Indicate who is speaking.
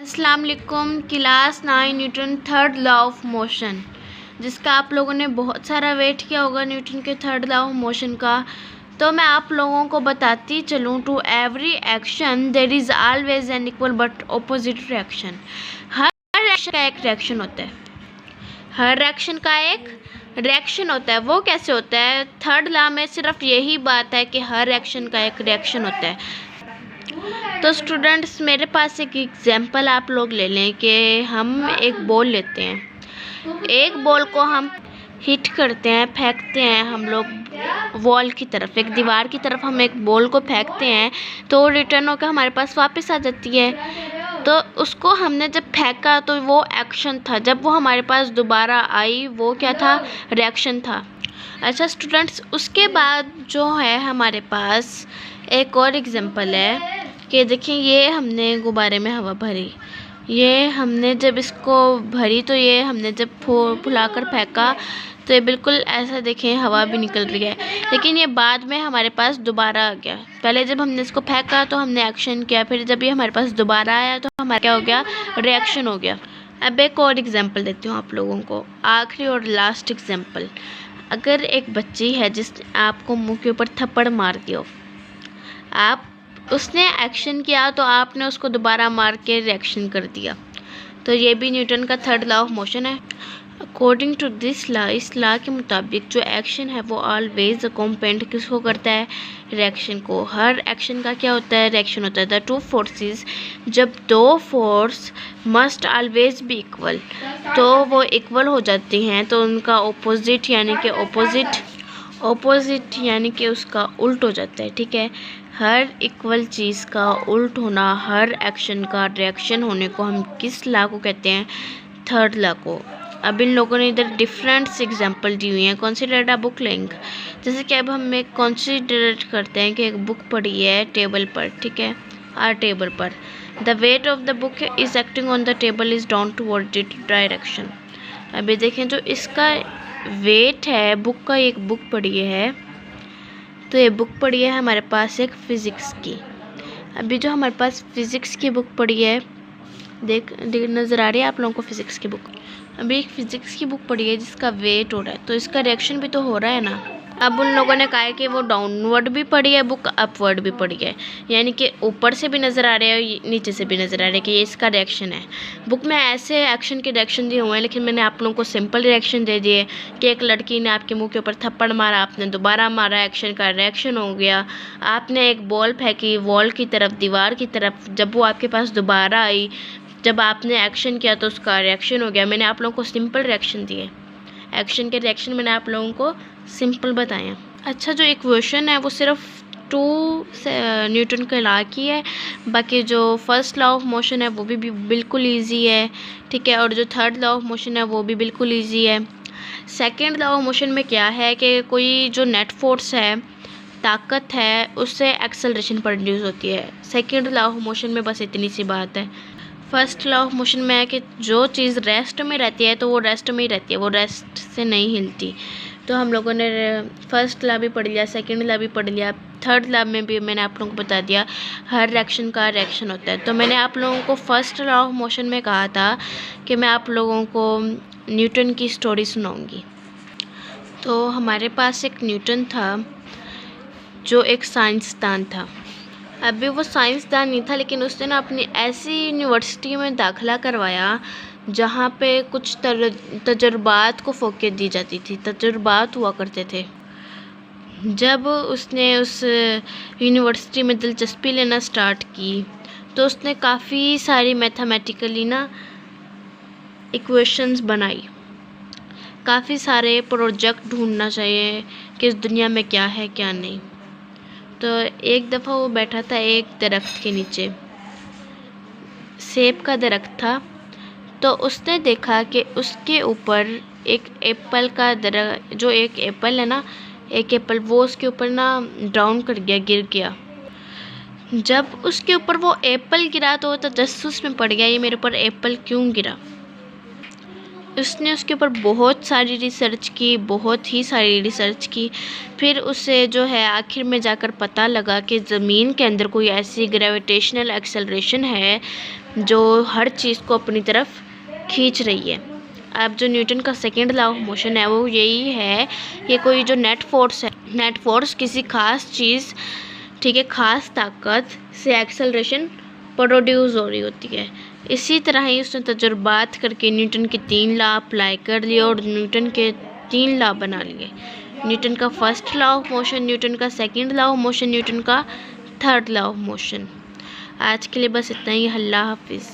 Speaker 1: अस्सलाम वालेकुम। Class 9 Newton third law of motion, जिसका आप लोगों ने बहुत सारा वेट किया होगा न्यूटन के थर्ड लॉ ऑफ मोशन का। तो मैं आप लोगों को बताती चलूँ, to every action there is always an equal but opposite reaction. हर एक्शन का एक रिएक्शन होता है, हर एक्शन का एक रिएक्शन होता है। वो कैसे होता है? थर्ड लॉ में सिर्फ यही बात है कि हर एक्शन का एक रिएक्शन होता है। तो स्टूडेंट्स, मेरे पास एक एग्जांपल आप लोग ले लें कि हम एक बॉल लेते हैं, एक बॉल को हम हिट करते हैं, फेंकते हैं हम लोग वॉल की तरफ, एक दीवार की तरफ हम एक बॉल को फेंकते हैं तो रिटर्न होकर हमारे पास वापस आ जाती है। तो उसको हमने जब फेंका तो वो एक्शन था, जब वो हमारे पास दोबारा आई वो क्या था? रिएक्शन था। अच्छा स्टूडेंट्स, उसके बाद जो है हमारे पास एक और एग्जांपल है कि देखिए, ये हमने गुब्बारे में हवा भरी, ये हमने जब इसको भरी तो ये हमने जब फुलाकर फेंका तो ये बिल्कुल ऐसा देखें हवा भी निकल रही है, लेकिन ये बाद में हमारे पास दोबारा आ गया। पहले जब हमने इसको फेंका तो हमने एक्शन किया, फिर जब ये हमारे पास दोबारा आया तो हमारा क्या हो गया? रिएक्शन हो गया। अब एक और एग्जांपल देती हूँ आप लोगों को, आखिरी और लास्ट एग्जांपल। अगर एक बच्ची है जिसने आपको मुंह के ऊपर थप्पड़ मार दिया हो, आप उसने एक्शन किया तो आपने उसको दोबारा मार के रिएक्शन कर दिया, तो ये भी न्यूटन का थर्ड लॉ ऑफ मोशन है। अकॉर्डिंग टू दिस लॉ, इस लॉ के मुताबिक जो एक्शन है वो ऑलवेज अकम्पेंड किसको करता है? रिएक्शन को। हर एक्शन का क्या होता है? रिएक्शन होता है। द टू फोर्सेस, जब दो force must always be equal, तो वो इक्वल हो जाती हैं तो उनका ऑपोजिट यानी कि उसका उल्ट हो जाता है। ठीक है, हर इक्वल चीज़ का उल्ट होना, हर एक्शन का रिएक्शन होने को हम किस लॉ को कहते हैं? थर्ड लॉ को। अब इन लोगों ने इधर डिफरेंट एग्जांपल दी हुई हैं। कंसीडर अ बुक लिंक, जैसे कि अब हम एक कंसीडर करते हैं कि एक बुक पड़ी है टेबल पर, ठीक है, आर टेबल पर। The weight of the book is acting on the table is down toward it direction. अभी देखें, जो इसका वेट है बुक का, एक बुक पड़ी है, तो ये बुक पड़ी है हमारे पास एक फ़िज़िक्स की। अभी जो हमारे पास फ़िज़िक्स की बुक पड़ी है, देख नज़र आ रही है आप लोगों को फ़िज़िक्स की बुक? अभी एक फ़िज़िक्स की बुक पड़ी है जिसका वेट हो रहा है, तो इसका रिएक्शन भी तो हो रहा है ना। अब उन लोगों ने कहा है कि वो डाउनवर्ड भी पड़ी है बुक, अपवर्ड भी पड़ी है, यानी कि ऊपर से भी नज़र आ रहा है, नीचे से भी नज़र आ रहा है कि ये इसका रिएक्शन है। बुक में ऐसे एक्शन के रिएक्शन दिए हुए हैं, लेकिन मैंने आप लोगों को सिंपल रिएक्शन दे दिए कि एक लड़की ने आपके मुंह के ऊपर थप्पड़ मारा, आपने दोबारा मारा, एक्शन का रिएक्शन हो गया। आपने एक बॉल फेंकी वॉल की तरफ, दीवार की तरफ, जब वो आपके पास दोबारा आई, जब आपने एक्शन किया तो उसका रिएक्शन हो गया। मैंने आप लोगों को सिंपल रिएक्शन दिए, एक्शन के रिएक्शन मैंने आप लोगों को सिंपल बताया। अच्छा, जो इक्वेशन है वो सिर्फ 2 न्यूटन के लॉ की है, बाकी जो फर्स्ट लॉ ऑफ मोशन है वो भी बिल्कुल इजी है, ठीक है, और जो थर्ड लॉ ऑफ मोशन है वो भी बिल्कुल इजी है। सेकंड लॉ ऑफ मोशन में क्या है कि कोई जो नेट फोर्स है, ताकत है, उससे एक्सेलरेशन प्रोड्यूस होती है। सेकंड लॉ ऑफ मोशन में बस इतनी सी बात है। फर्स्ट लॉ ऑफ मोशन में है कि जो चीज़ रेस्ट में रहती है तो वो रेस्ट में ही रहती है, वो रेस्ट से नहीं हिलती। तो हम लोगों ने फर्स्ट लॉ भी पढ़ लिया, सेकंड लॉ भी पढ़ लिया, थर्ड लॉ में भी मैंने आप लोगों को बता दिया हर रिएक्शन का रिएक्शन होता है। तो मैंने आप लोगों को फर्स्ट लॉ ऑफ मोशन में कहा था कि मैं आप लोगों को न्यूटन की स्टोरी सुनाऊंगी। तो हमारे पास एक न्यूटन था जो एक साइंसदान था। अभी वो साइंसदान नहीं था, लेकिन उसने ना अपनी ऐसी यूनिवर्सिटी में दाखिला करवाया जहाँ पे कुछ तजुर्बात को फोकस दी जाती थी, तजुर्बात हुआ करते थे। जब उसने उस यूनिवर्सिटी में दिलचस्पी लेना स्टार्ट की तो उसने काफ़ी सारी मैथमेटिकली ना इक्वेशंस बनाई, काफ़ी सारे प्रोजेक्ट ढूंढना चाहिए कि इस दुनिया में क्या है क्या नहीं। तो एक दफ़ा वो बैठा था एक दरख्त के नीचे, सेब का दरख्त था, तो उसने देखा कि उसके ऊपर एक एप्पल का दरख्त, जो एक एप्पल है ना, एक एप्पल वो उसके ऊपर ना डाउन कर गया, गिर गया। जब उसके ऊपर वो एप्पल गिरा तो वो तजस्सुस में पड़ गया, ये मेरे ऊपर एप्पल क्यों गिरा। उसने उसके ऊपर बहुत सारी रिसर्च की, बहुत ही सारी रिसर्च की। फिर उसे जो है आखिर में जाकर पता लगा कि ज़मीन के अंदर कोई ऐसी ग्रेविटेशनल एक्सेलरेशन है जो हर चीज़ को अपनी तरफ खींच रही है। अब जो न्यूटन का सेकेंड लॉ ऑफ मोशन है वो यही है कि कोई जो नेट फोर्स है, नेट फोर्स किसी खास चीज़, ठीक है, खास ताकत से एक्सेलरेशन प्रोड्यूस हो रही होती है। इसी तरह ही उसने तजुर्बात करके न्यूटन के 3 लॉ अप्लाई कर लिए और न्यूटन के 3 लॉ बना लिए। न्यूटन का first law of motion, Newton का second law of motion, Newton का थर्ड लॉ ऑफ मोशन। आज के लिए बस इतना ही। अल्लाह हाफिज़।